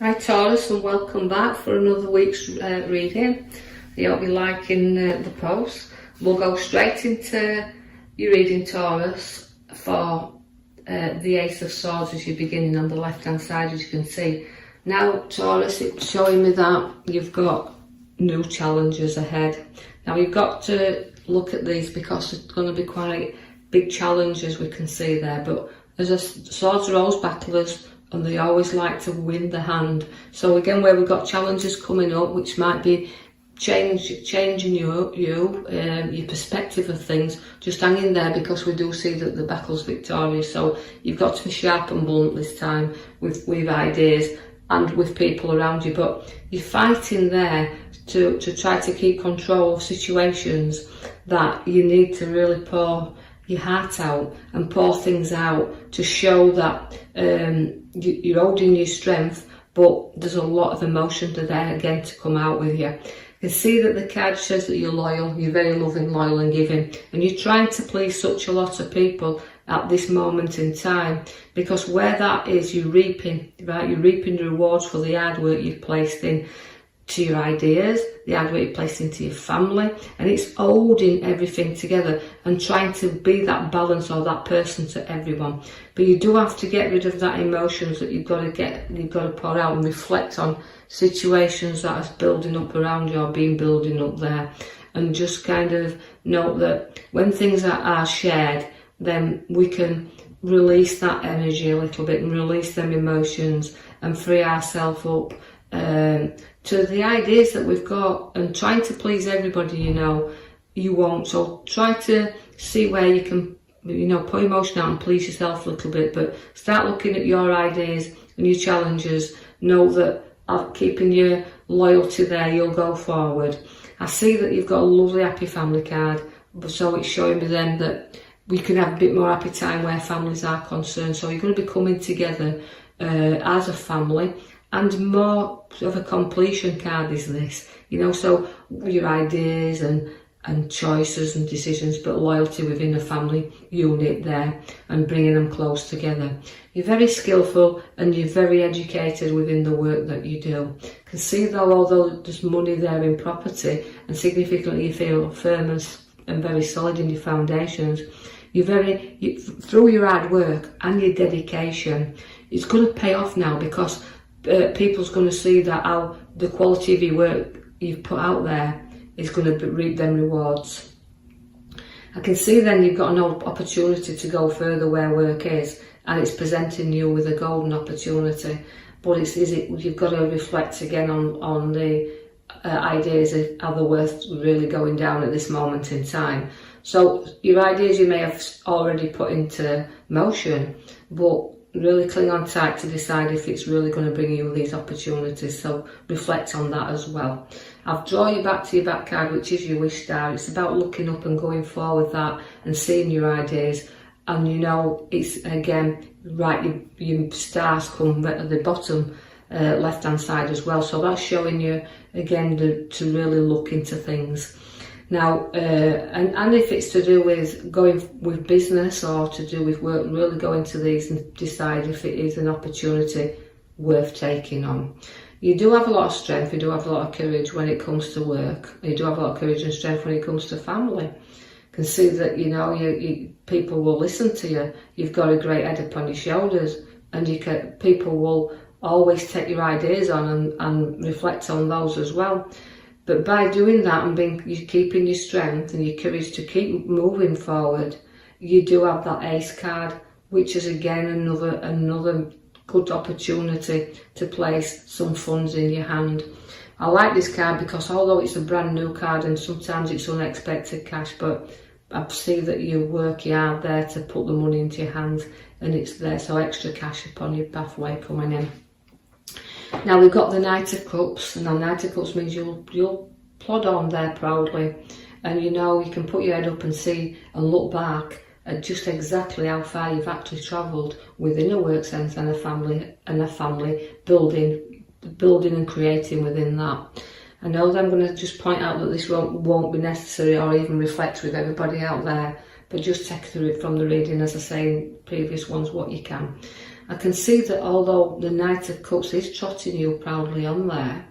Hi Taurus, and welcome back for another week's reading. I hope you're liking the post. We'll go straight into your reading, Taurus, for the Ace of Swords as you're beginning on the left hand side, as you can see. Now Taurus, it's showing me that you've got new challenges ahead. Now you've got to look at these because it's going to be quite big challenges, we can see there, but as swords are always battlers, and they always like to win the hand. So again, where we've got challenges coming up, which might be changing your perspective of things, just hang in there, because we do see that the battle's victorious. So you've got to be sharp and blunt this time with ideas and with people around you, but you're fighting there to try to keep control of situations that you need to really pour your heart out and pour things out to show that you're holding your strength, but there's a lot of emotion there again to come out with you. You can see that the card says that you're loyal, you're very loving, loyal and giving, and you're trying to please such a lot of people at this moment in time, because where that is, you're reaping, right? You're reaping the rewards for the hard work you've placed in to your ideas, the hard work you placed into your family, and it's holding everything together and trying to be that balance or that person to everyone. But you do have to get rid of that emotions that you've got to pour out and reflect on situations that are building up around you or been building up there, and just kind of note that when things are shared, then we can release that energy a little bit and release them emotions and free ourselves up to the ideas that we've got. And trying to please everybody, you won't. So try to see where you can, put emotion out and please yourself a little bit, but start looking at your ideas and your challenges. Know that keeping your loyalty there, you'll go forward. I see that you've got a lovely happy family card, so it's showing me then that we can have a bit more happy time where families are concerned. So you're going to be coming together as a family. And more of a completion card is this, so your ideas and choices and decisions, but loyalty within the family unit there and bringing them close together. You're very skillful and you're very educated within the work that you do. You can see though, although there's money there in property and significantly you feel firm and very solid in your foundations, through your hard work and your dedication, it's going to pay off now, because people's going to see that how the quality of your work you've put out there is going to reap them rewards. I can see then you've got an opportunity to go further where work is, and it's presenting you with a golden opportunity. But you've got to reflect again on the ideas of how they're worth really going down at this moment in time. So your ideas you may have already put into motion, but really cling on tight to decide if it's really going to bring you these opportunities. So reflect on that as well. I've drawn you back to your back card, which is your wish star. It's about looking up and going forward that and seeing your ideas. And it's again right, your stars come at the bottom left hand side as well. So that's showing you again to really look into things. Now, and if it's to do with going with business or to do with work, really go into these and decide if it is an opportunity worth taking on. You do have a lot of strength, you do have a lot of courage when it comes to work. You do have a lot of courage and strength when it comes to family. You can see that, people will listen to you. You've got a great head upon your shoulders, and people will always take your ideas on and reflect on those as well. But by doing that and you're keeping your strength and your courage to keep moving forward, you do have that ace card, which is again another good opportunity to place some funds in your hand. I like this card because although it's a brand new card and sometimes it's unexpected cash, but I see that you work hard there to put the money into your hands, and it's there, so extra cash upon your pathway coming in. Now we've got the Knight of Cups, and the Knight of Cups means you'll plod on there proudly, and you can put your head up and see and look back at just exactly how far you've actually travelled within a work sense and a family building and creating within that. I know that I'm going to just point out that this won't be necessary or even reflect with everybody out there, but just take through it from the reading, as I say in previous ones, what you can. I can see that although the Knight of Cups is trotting you proudly on there,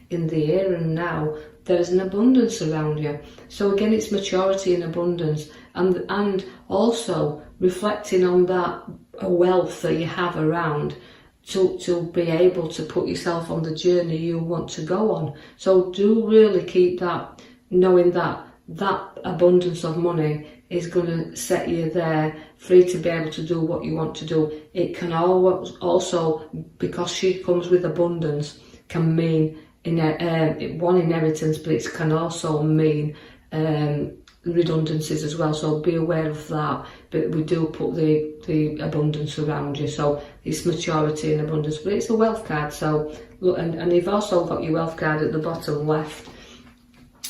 in the here and now, there is an abundance around you. So again, it's maturity and abundance, and also reflecting on that wealth that you have around to be able to put yourself on the journey you want to go on. So do really keep that, knowing that that abundance of money is going to set you there free to be able to do what you want to do. It can always also, because she comes with abundance, can mean one inheritance, but it can also mean redundancies as well, so be aware of that. But we do put the abundance around you, so it's maturity and abundance, but it's a wealth card. So look, and you've also got your wealth card at the bottom left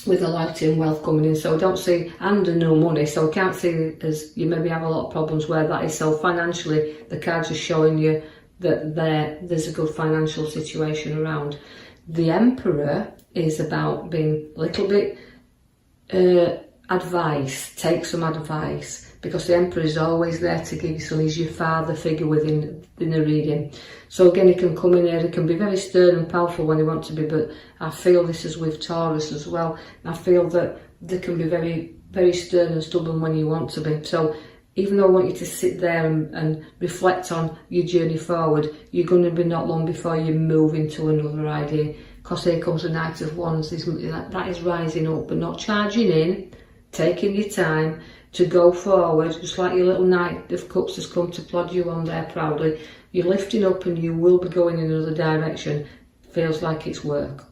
with a light in wealth coming in, so I don't see, and a no money, so I can't see as you maybe have a lot of problems where that is. So financially, the cards are showing you that there's a good financial situation around. The Emperor is about being a little bit advice, take some advice, because the Emperor is always there to give you some. He's your father figure within the reading. So again, he can come in here, he can be very stern and powerful when he wants to be, but I feel this is with Taurus as well. I feel that they can be very, very stern and stubborn when you want to be. So even though I want you to sit there and reflect on your journey forward, you're going to be not long before you move into another idea, because here comes the Knight of Wands. That is rising up, but not charging in, taking your time to go forward, just like your little Knight of Cups has come to plod you on there proudly. You're lifting up and you will be going in another direction. Feels like it's work.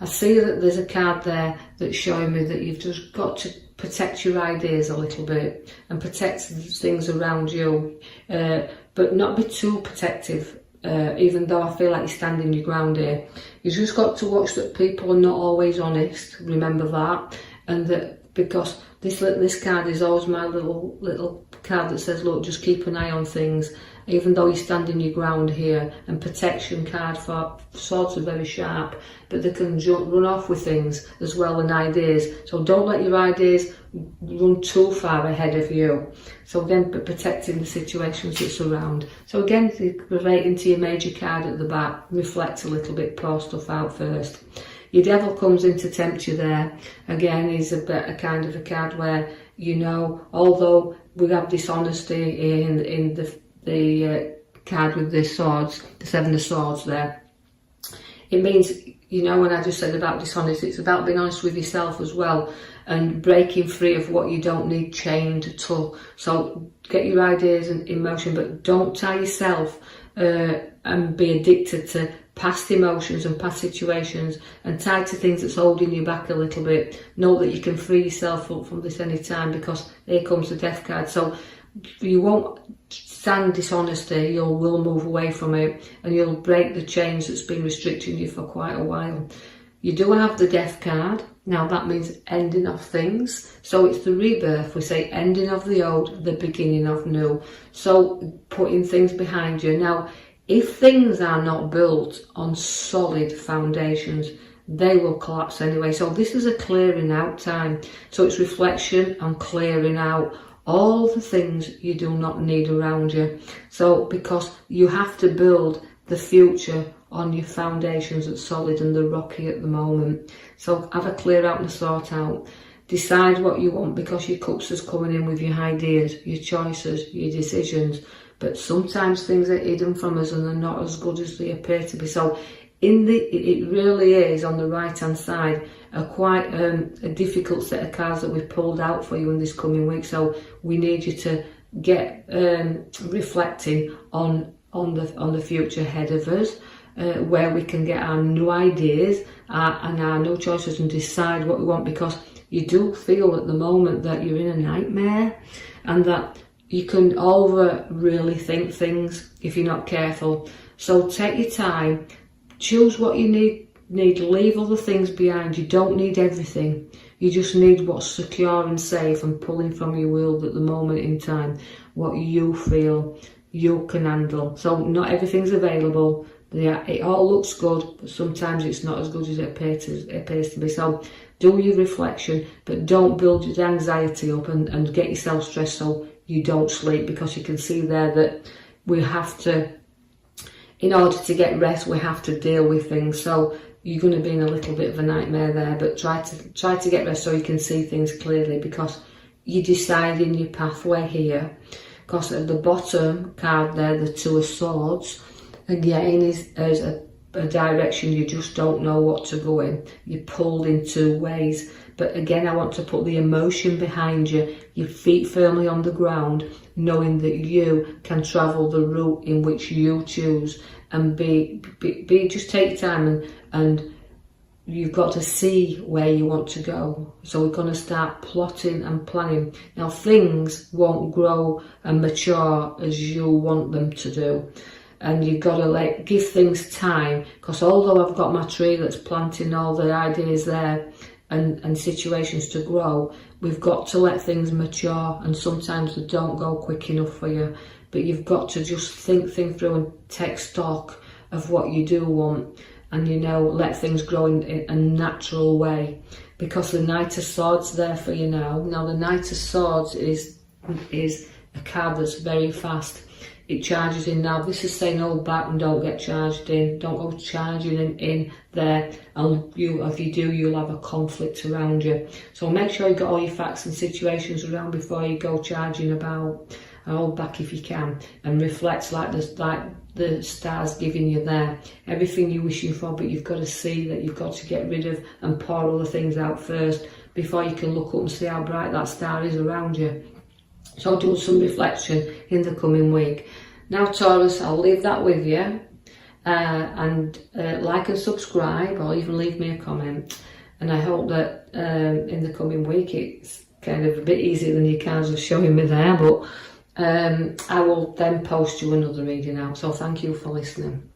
I see that there's a card there that's showing me that you've just got to protect your ideas a little bit and protect things around you, but not be too protective, even though I feel like you're standing your ground here. You just got to watch that people are not always honest, remember that, and that because this card is always my little card that says, look, just keep an eye on things, even though you're standing your ground here. And protection card for swords are very sharp, but they can run off with things as well, and ideas. So don't let your ideas run too far ahead of you. So again, but protecting the situations that surround. So again, relating to your major card at the back, reflect a little bit, pour stuff out first. Your Devil comes in to tempt you there. Again, he's a kind of a card where, you know, although we have dishonesty in the card with the swords, the Seven of Swords there, it means, you know, when I just said about dishonesty, it's about being honest with yourself as well, and breaking free of what you don't need chained to. So get your ideas in motion, but don't tie yourself and be addicted to past emotions and past situations and tied to things that's holding you back a little bit. Know that you can free yourself up from this any time, because here comes the Death card. So you won't stand dishonesty, you will move away from it, and you'll break the chains that's been restricting you for quite a while. You do have the Death card. Now that means ending of things. So it's the rebirth. We say ending of the old, the beginning of new. So putting things behind you. Now, if things are not built on solid foundations, they will collapse anyway. So this is a clearing out time. So it's reflection and clearing out all the things you do not need around you. So because you have to build the future on your foundations that's solid and they're rocky at the moment. So have a clear out and a sort out. Decide what you want, because your cups is coming in with your ideas, your choices, your decisions. But sometimes things are hidden from us and they're not as good as they appear to be. So it really is, on the right hand side, quite a difficult set of cards that we've pulled out for you in this coming week. So we need you to get reflecting on the future ahead of us, where we can get our new ideas and our new choices and decide what we want, because you do feel at the moment that you're in a nightmare and that you can really think things if you're not careful. So take your time, choose what you need, leave other things behind. You don't need everything. You just need what's secure and safe and pulling from your world at the moment in time, what you feel you can handle. So not everything's available. Yeah, it all looks good, but sometimes it's not as good as it appears to be. So do your reflection, but don't build your anxiety up and get yourself stressed so you don't sleep, because you can see there that we have to in order to get rest, we have to deal with things. So you're going to be in a little bit of a nightmare there, but try to get rest so you can see things clearly, because you're deciding your pathway here. Because at the bottom card there, the Two of Swords, again is a direction you just don't know what to go in. You're pulled in two ways. But again, I want to put the emotion behind you, your feet firmly on the ground, knowing that you can travel the route in which you choose, and just take your time, and you've got to see where you want to go. So we're going to start plotting and planning. Now, things won't grow and mature as you want them to do. And you've got to give things time, because although I've got my tree that's planting all the ideas there and situations to grow, we've got to let things mature, and sometimes they don't go quick enough for you. But you've got to just think through and take stock of what you do want, and let things grow in a natural way, because the Knight of Swords there for you now. Now the Knight of Swords is a card that's very fast. It charges in now. This is saying hold back and don't get charged in. Don't go charging in there, and if you do, you'll have a conflict around you. So make sure you got all your facts and situations around before you go charging about. And hold back if you can, and reflect like the stars giving you there. Everything you're wishing for, but you've got to see that you've got to get rid of and pour all the things out first before you can look up and see how bright that star is around you. So do some reflection in the coming week. Now Taurus, I'll leave that with you, and like and subscribe, or even leave me a comment. And I hope that in the coming week it's kind of a bit easier than your cards are showing me there, but I will then post you another reading out. So thank you for listening.